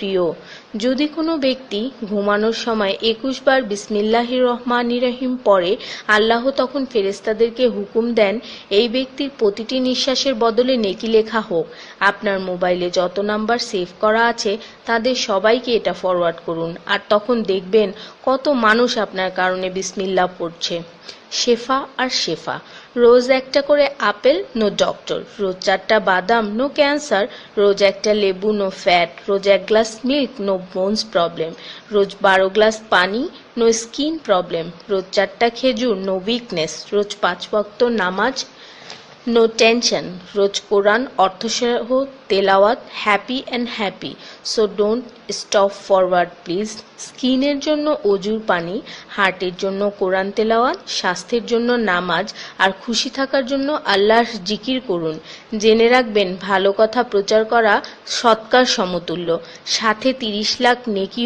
প্রিয়। যদি কোনো ব্যক্তি ঘুমানোর সময় 21 বার বিসমিল্লাহির রহমানির রহিম পড়ে, আল্লাহ তখন ফেরেশতাদেরকে হুকুম দেন এই ব্যক্তির প্রতিটি নিঃশ্বাসের বদলে নেকি লেখা হোক। আপনার মোবাইলে যত নাম্বার সেভ করা আছে তাদের সবাইকে এটা ফরওয়ার্ড করুন, আর তখন দেখবেন কত মানুষ আপনার কারণে বিসমিল্লাহ পড়ছে। শেফা আর শেফা। রোজ একটা করে আপেল, নো ডক্টর। রোজ 4টা বাদাম, নো ক্যান্সার। রোজ একটা লেবু, নো ফ্যাট। রোজ 1 glass milk, no bones problem. রোজ 12 গ্লাস পানি, নো স্কিন প্রবলেম। রোজ 4টা খেজুর, নো উইকনেস। রোজ 5 ওয়াক্ত নামাজ, নো টেনশন। রোজ কোরআন অর্থসহ তেলাওয়াত, happy and happy. So don't stop forward please. স্কিনের জন্য অজুর পানি, হার্টের জন্য কোরআন তেলাওয়াত, স্বাস্থ্যের জন্য নামাজ, আর খুশি থাকার জন্য আল্লাহর জিকির করুন। জেনে রাখবেন, ভালো কথা প্রচার করা সৎকার সমতুল্য, সাথে 30 লাখ নেকি